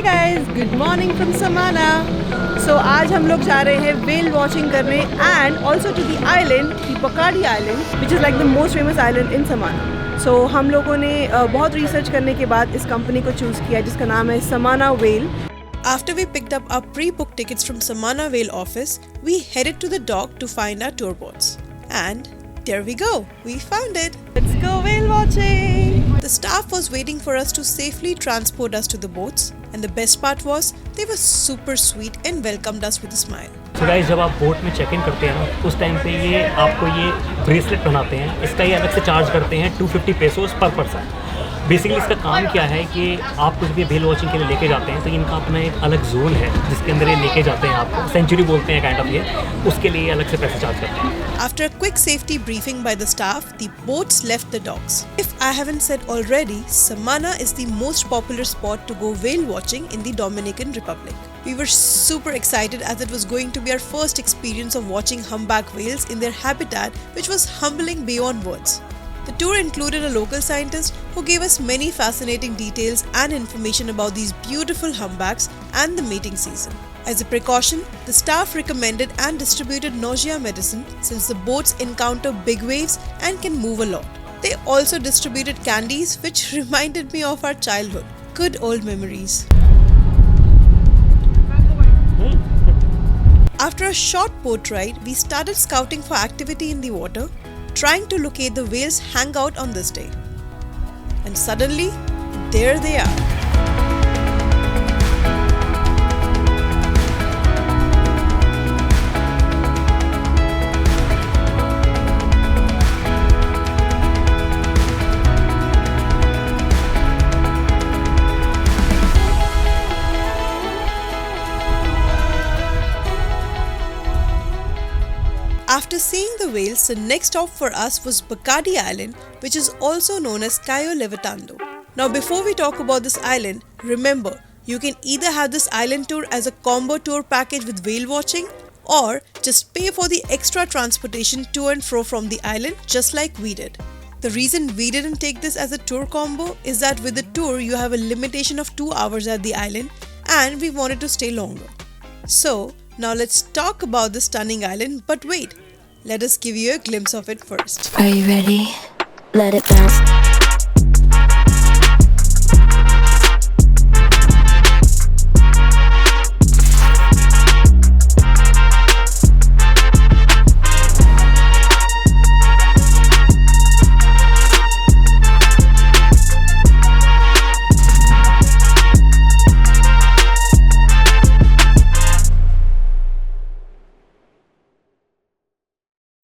Hey guys, good morning from Samana. So आज हम लोग जा रहे हैं whale watching करने and also to the island, the Bacardi Island, which is like the most famous island in Samana. So हम लोगों ने बहुत रिसर्च करने के बाद इस कंपनी को चूज़ किया जिसका नाम है Samana Whale. After we picked up our pre-booked tickets from Samana Whale office, we headed to the dock to find our tour boats. And there we go, we found it. Let's go whale watching. The staff was waiting for us to safely transport us to the boats, and the best part was they were super sweet and welcomed us with a smile. So guys, जब आप boat में check in करते हैं ना उस time पे ये आपको ये ब्रेसलेट बनाते हैं. इसका ये अलग से चार्ज करते हैं 250 पेसोस पर पर्सन. बेसिकली इसका काम क्या है कि आप कुछ भी व्हेल वॉचिंग के लिए लेके जाते हैं तो इनका अपना एक अलग जोन है जिसके अंदर ये लेके जाते हैं आपको. सेंचुरी बोलते हैं काइंड ऑफ ये. उसके लिए अलग से पैसे चार्ज करते हैं. After a quick safety briefing by the staff, the boats left the docks. If I haven't said already, Samana is the most popular spot to go whale watching in the Dominican Republic. We were super excited as it was going to be our first experience of watching humpback whales in their habitat, which was humbling beyond words. The tour included a local scientist who gave us many fascinating details and information about these beautiful humpbacks and the mating season. As a precaution, the staff recommended and distributed nausea medicine since the boats encounter big waves and can move a lot. They also distributed candies which reminded me of our childhood. Good old memories. After a short boat ride, we started scouting for activity in the water, trying to locate the whales hangout on this day. And suddenly, there they are. After seeing the whales, the next stop for us was Bacardi Island, which is also known as Cayo Levantando. Now before we talk about this island, remember, you can either have this island tour as a combo tour package with whale watching or just pay for the extra transportation to and fro from the island just like we did. The reason we didn't take this as a tour combo is that with the tour you have a limitation of 2 hours at the island and we wanted to stay longer. So now let's talk about the stunning island, but wait, let us give you a glimpse of it first. Are you ready? Let it bounce.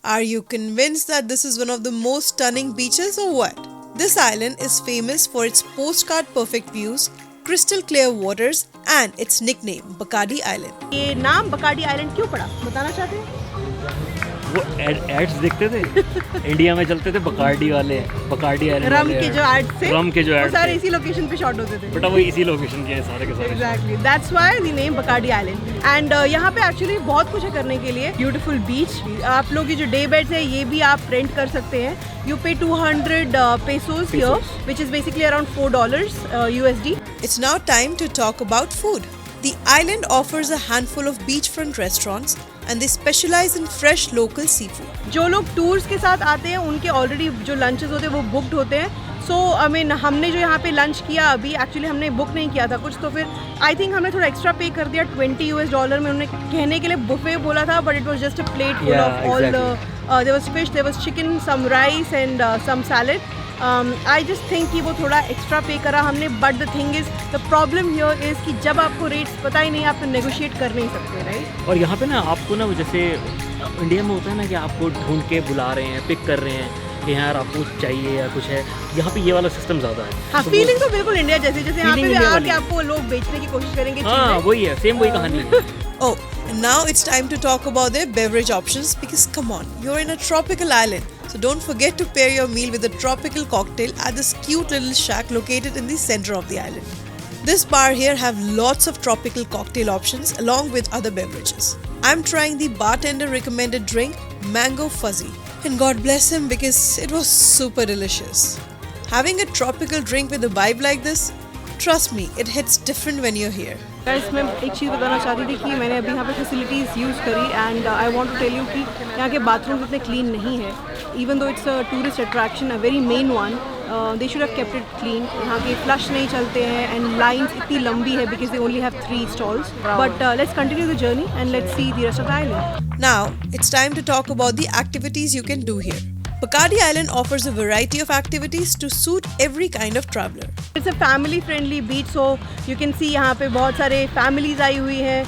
Are you convinced that this is one of the most stunning beaches or what? This island is famous for its postcard perfect views, crystal clear waters and its nickname Bacardi Island. ये नाम Bacardi Island क्यों पड़ा? बताना चाहते हैं? वो ads देखते थे इंडिया में चलते थे बकार्डी वाले. बकार्डी आइलैंड रम के जो एड थे, रम के जो वो एड सारे इसी लोकेशन पे शॉट होते थे. बेटा वो इसी लोकेशन के हैं सारे के सारे. Exactly. That's why the name Bacardi Island. And यहाँ पे एक्चुअली बहुत कुछ है करने के लिए. ब्यूटीफुल बीच. आप लोग ये जो डे बेड्स है ये भी आप रेंट कर सकते हैं. You pay 200 pesos here, which is basically around $4 USD. It's now time to talk about food. The island offers a handful of beachfront restaurants and they specialize in fresh local seafood. जो लोग tours के साथ आते हैं उनके already जो lunches होते हैं वो बुकड होते हैं. सो आई मीन हमने जो यहाँ पे लंच किया अभी एक्चुअली हमने बुक नहीं किया था कुछ, तो फिर आई थिंक हमने थोड़ा एक्स्ट्रा पे कर दिया $20 में. उन्होंने कहने के लिए बुफे बोला था but it was just a plate full of all the there was fish, there was chicken, some rice and some salad. I just think कि वो थोड़ा एक्स्ट्रा पे करा हमने. But the thing is the problem here is कि जब आपको rates पता ही नहीं आप तो नेगोशिएट कर नहीं सकते, राइट? और यहाँ पे ना आपको ना जैसे इंडिया में होता है ना कि आपको ढूंढ के बुला रहे हैं, पिक कर रहे हैं कि यार आपको चाहिए या कुछ है. यहाँ पे ये वाला सिस्टम ज़्यादा है. हाँ, फीलिंग तो बिल्कुल इंडिया जैसे यहाँ पे भी आके आपको लोग बेचने की कोशिश करेंगे. हाँ वही है, सेम वही कहानी है. Oh, and now it's time to talk about their beverage options because come on, you're in a tropical island. So don't forget to pair your meal with a tropical cocktail at this cute little shack located in the center of the island. This bar here have lots of tropical cocktail options along with other beverages. I'm trying the bartender recommended drink, Mango Fuzzy. And God bless him because it was super delicious. Having a tropical drink with a vibe like this, Trust me, it hits different when you're here. Guys मैं एक चीज़ बताना चाहती थी कि मैंने अभी यहाँ पे फैसिलिटीज़ यूज़ करी and I want to tell you कि यहाँ के बाथरूम इतने क्लीन नहीं है. Even though it's a tourist attraction, a very main one, they should have kept it clean. यहाँ के फ्लश नहीं चलते हैं एंड लाइंस इतनी लंबी है because they only have 3 stalls. But let's continue the journey and let's see the rest of the island. Now, it's time to talk about the activities you can do here. Bacardi Island offers a variety of activities to suit every kind of traveler. It's a family friendly beach, so you can see यहाँ पे बहुत सारे families आई हुई हैं.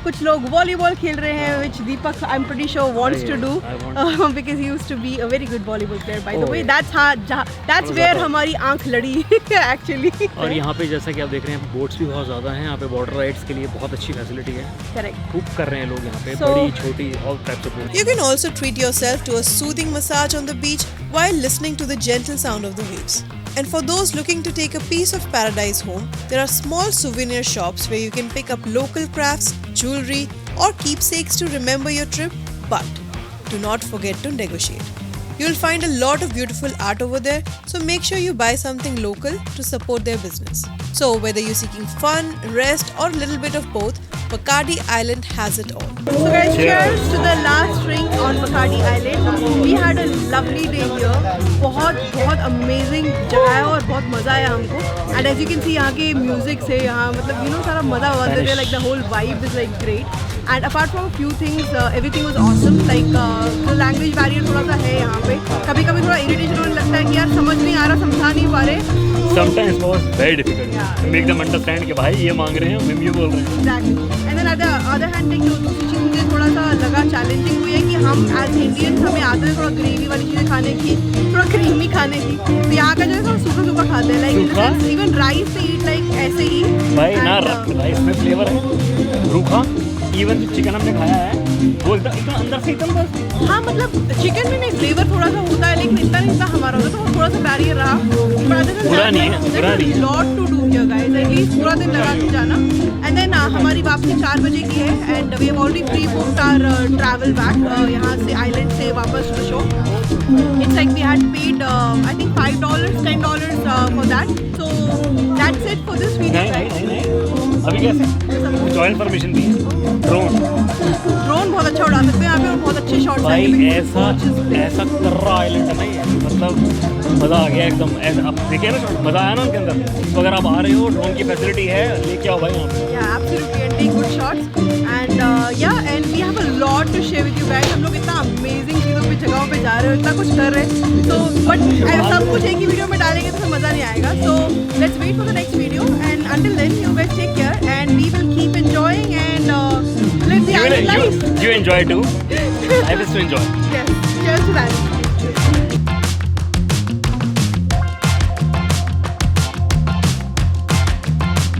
कुछ लोग volleyball खेल रहे हैं which Deepak I am pretty sure wants to do because he used to be a very good volleyball player by the way. That's where हमारी आंख लड़ी एक्चुअली. और यहाँ पे जैसा कि आप देख रहे हैं बोट्स भी बहुत ज़्यादा हैं. यहाँ पे वाटर राइड्स के लिए बहुत अच्छी फैसिलिटी है. करेक्ट. खूब कर रहे हैं लोग यहाँ पे, So- बड़ी छोटी all types of boats. You can also treat yourself to a soothing massage on the beach while listening to the gentle sound of the waves. And for those looking to take a piece of paradise home, there are small souvenir shops where you can pick up local crafts, jewelry, or keepsakes to remember your trip. But do not forget to negotiate. You'll find a lot of beautiful art over there, so make sure you buy something local to support their business. So whether you're seeking fun, rest, or a little bit of both, Bacardi Island has it all. So guys, cheers to the last drink on Bacardi Island. We had a lovely day here. बहुत amazing जगह है और बहुत मज़ा आया हमको. And as you can see यहाँ के म्यूजिक से यहाँ मतलब you know सारा मज़ा वज़ा दे, like the whole vibe is like great. And apart from a few things, everything was awesome. Like the language barrier थोड़ा सा है यहाँ पे. कभी कभी थोड़ा irritation होने लगता है कि यार समझ नहीं आ रहा, समझा नहीं पा रहे. Sometimes it was very difficult to make them understand कि भाई ये मांग रहे हैं, हम ये बोल रहे हैं. Exactly. And then other hand like दूसरी चीज़ मुझे थोड़ा सा लगा चैलेंजिंग हुई है कि हम एज इंडियंस हमें आते हैं थोड़ा ग्रेवी वाली चीज़ें खाने की, थोड़ा क्रीमी खाने की. तो यहाँ का जो है थोड़ा सूखा सूखा खाते हैं, लाइक इवन राइस से ईट लाइक ऐसे ही. भाई ना And, राइस में फ्लेवर है रूखा. इवन जो चिकन हमने खाया है वो एकदम अंदर से एकदम बस. हाँ मतलब चिकन में नहीं फ्लेवर थोड़ा सा होता है लेकिन इतना नहीं, इतना हमारा होता है तो थोड़ा सा बैरियर रहा. बुरा नहीं है, बुरा नहीं है. Lot to do here guys, at least पूरा दिन लगा के जाना. एंड देन हमारी वापसी 4 बजे की है and we have already pre booked our travel back यहाँ से आइलैंड से वापस to show. It's like we had paid I think $5, $10 for that. So that's it for this video guys. नहीं अभी कैसे जॉइंट परमिशन दी ड्रोन ड्रोन बहुत अच्छा उड़ा सकते हैं यहाँ पे और बहुत अच्छे शॉट्स भाई. ऐसा कर्रा आइलैंड है ना ये, मतलब मज़ा आ गया एकदम. ऐसा आप देखिए ना शॉट, मज़ा आया ना उनके अंदर. तो अगर आप आ रहे हो ड्रोन की फैसिलिटी है, लेके आओ भाई यहाँ पे. Yeah, absolutely, and take good shots. And yeah, and we have a lot to share with you guys. हम लोग इतना amazing चीज़ों पे जगहों पे जा रहे हो, इतना कुछ कर रहे हैं. So but सब कुछ एक ही वीडियो में डालेंगे तो फिर मज़ा नहीं आएगा. So let's wait for the next video. And until then, you guys take care, and we will keep enjoying and live the island life. You enjoy too. Life is to enjoy. Yes, cheers to that.